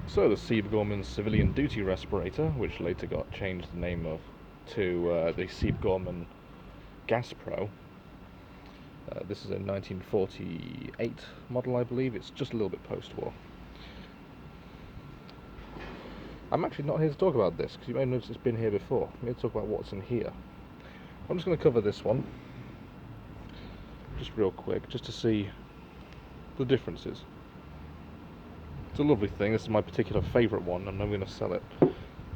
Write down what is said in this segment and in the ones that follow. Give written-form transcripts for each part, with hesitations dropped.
So the Siebe Gorman civilian duty respirator, which later got changed the name of to the Siebe Gorman Gaspro. This is a 1948 model, I believe. It's just a little bit post-war. I'm actually not here to talk about this, because you may have noticed it's been here before. I'm here to talk about what's in here. I'm just going to cover this one, just real quick, just to see the differences. It's a lovely thing. This is my particular favourite one, and I'm going to sell it. At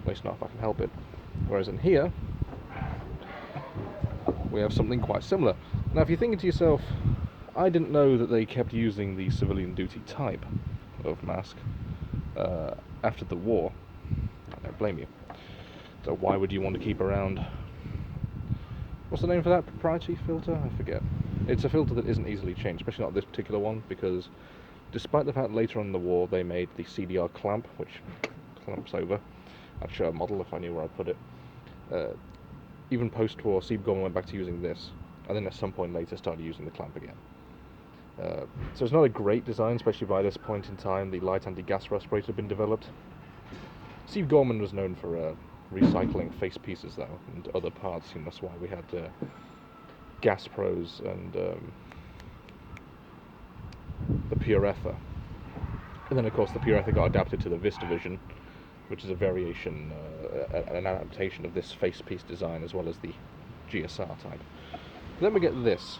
least not if I can help it. Whereas in here, we have something quite similar. Now, if you're thinking to yourself, I didn't know that they kept using the civilian duty type of mask after the war. I don't blame you. So why would you want to keep around... What's the name for that proprietary filter? I forget. It's a filter that isn't easily changed, especially not this particular one, because despite the fact later on in the war they made the CDR clamp, which clamps over. I'd show a model if I knew where I'd put it. Even post-war, Siebe Gorman went back to using this, and then at some point later started using the clamp again. So it's not a great design, especially by this point in time. The light anti-gas respirator had been developed. Siebe Gorman was known for recycling face pieces, though, and other parts, and that's why we had Gaspros and the Pureffa. And then, of course, the Pureffa got adapted to the VistaVision, which is a variation, an adaptation of this face piece design, as well as the GSR type. Then we get this.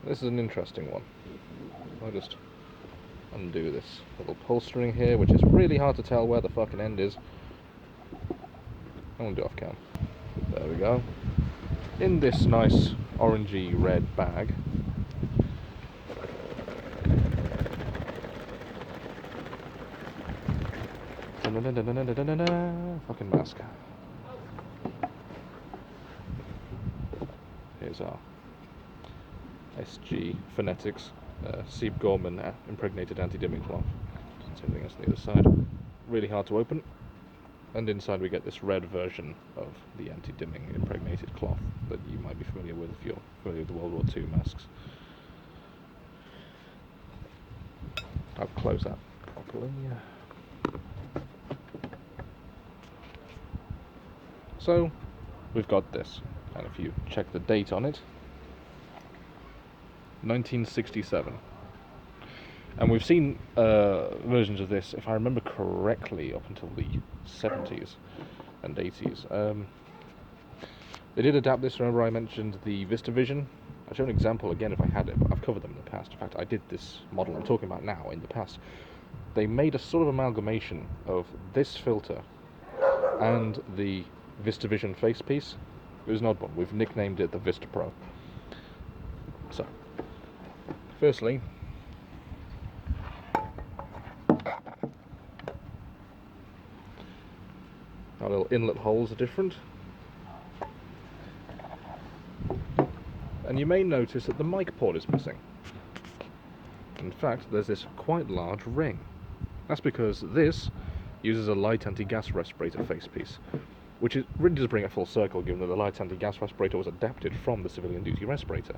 This is an interesting one. I'll just undo this little pull-string here, which is really hard to tell where the fucking end is. I want to do off cam. There we go. In this nice orangey red bag, fucking mask. Here's our SG phonetics Siebe Gorman impregnated anti-dimming cloth. Same thing as on the other side. Really hard to open. And inside we get this red version of the anti-dimming impregnated cloth that you might be familiar with if you're familiar with the World War II masks. I'll close that properly. So, we've got this, and if you check the date on it, 1967. And we've seen versions of this, if I remember correctly, up until the 70s and 80s. They did adapt this. Remember I mentioned the VistaVision? I'll show an example again if I had it, but I've covered them in the past. In fact, I did this model I'm talking about now in the past. They made a sort of amalgamation of this filter and the VistaVision face piece. It was an odd one. We've nicknamed it the Vista Pro. So, firstly, our little inlet holes are different. And you may notice that the mic port is missing. In fact, there's this quite large ring. That's because this uses a light anti-gas respirator face piece, which really does bring it full circle, given that the light anti-gas respirator was adapted from the civilian duty respirator,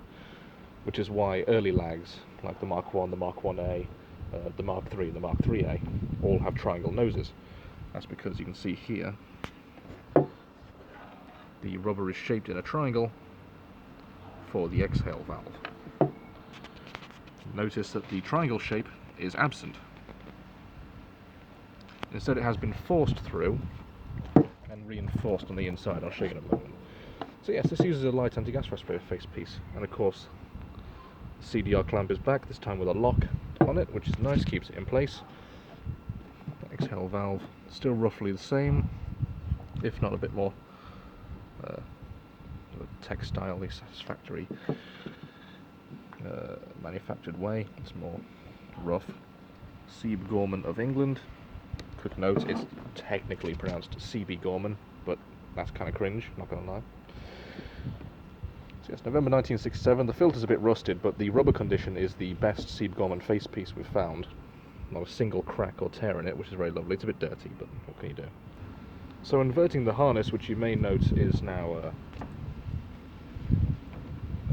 which is why early lags, like the Mark 1, the Mark 1A, the Mark 3 and the Mark 3A, all have triangle noses. That's because you can see here, the rubber is shaped in a triangle for the exhale valve. Notice that the triangle shape is absent. Instead it has been forced through and reinforced on the inside. I'll show you in a moment. So yes, this uses a light anti-gas respirator face piece, and of course the CDR clamp is back, this time with a lock on it, which is nice, keeps it in place. The exhale valve still roughly the same, if not a bit more textilely satisfactory manufactured way. It's more rough. Siebe Gorman of England. Quick note, it's technically pronounced Siebe Gorman, but that's kind of cringe, not gonna lie. So yes, November 1967, the filter's a bit rusted, but the rubber condition is the best Siebe Gorman face piece we've found. Not a single crack or tear in it, which is very lovely. It's a bit dirty, but what can you do? So inverting the harness, which you may note is now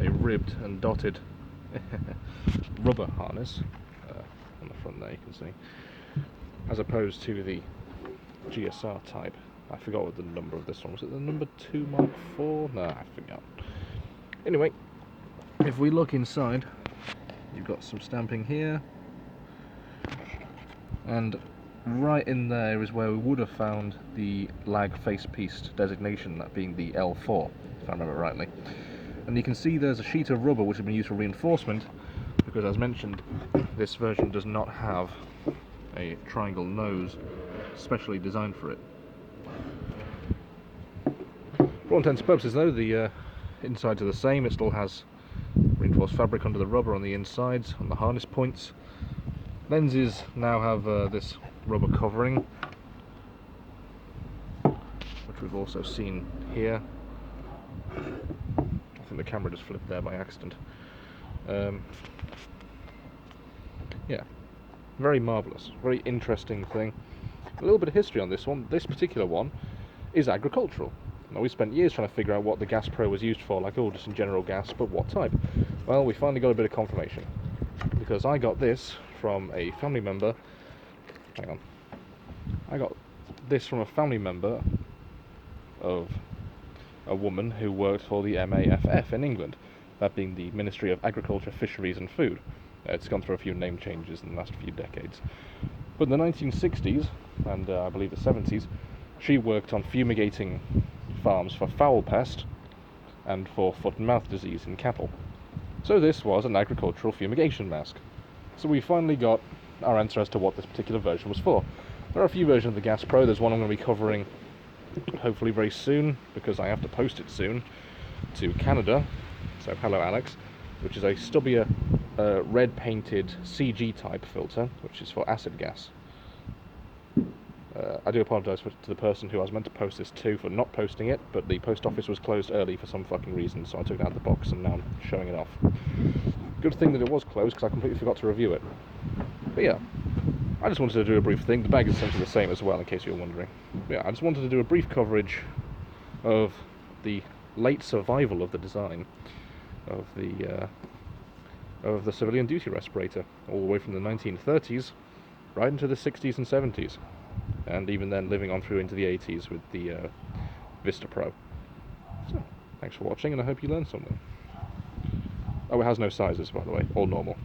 a ribbed and dotted rubber harness on the front there, you can see. as opposed to the GSR type. I forgot what the number of this one was. Was it the number 2 Mark IV? No, I forgot. Anyway, if we look inside, you've got some stamping here, and right in there is where we would have found the lag face piece designation, that being the L4, if I remember rightly. And you can see there's a sheet of rubber which has been used for reinforcement, because as mentioned, this version does not have a triangle nose specially designed for it. For all intents and purposes though, the insides are the same. It still has reinforced fabric under the rubber on the insides, on the harness points. Lenses now have this rubber covering, which we've also seen here. I think the camera just flipped there by accident. Yeah, very marvellous, very interesting thing. A little bit of history on this one. This particular one is agricultural. Now, we spent years trying to figure out what the Gaspro was used for, like, oh, just in general gas, but what type? Well, we finally got a bit of confirmation, because I got this from a family member. Hang on. I got this from a family member of a woman who worked for the MAFF in England, that being the Ministry of Agriculture, Fisheries and Food. It's gone through a few name changes in the last few decades. But in the 1960s, and I believe the 70s, she worked on fumigating farms for fowl pest and for foot and mouth disease in cattle. So this was an agricultural fumigation mask. So we finally got our answer as to what this particular version was for. There are a few versions of the Gaspro. There's one I'm going to be covering hopefully very soon, because I have to post it soon to Canada. So hello Alex, which is a stubbier red painted CG type filter, which is for acid gas. I do apologise to the person who I was meant to post this to for not posting it, but the post office was closed early for some fucking reason, so I took it out of the box and now I'm showing it off. Good thing that it was closed, because I completely forgot to review it. But yeah, I just wanted to do a brief thing. The bag is essentially the same as well, in case you were wondering. But yeah, I just wanted to do a brief coverage of the late survival of the design of the civilian duty respirator, all the way from the 1930s right into the 60s and 70s, and even then living on through into the 80s with the Vista Pro. So, thanks for watching, and I hope you learned something. Oh, it has no sizes, by the way, all normal.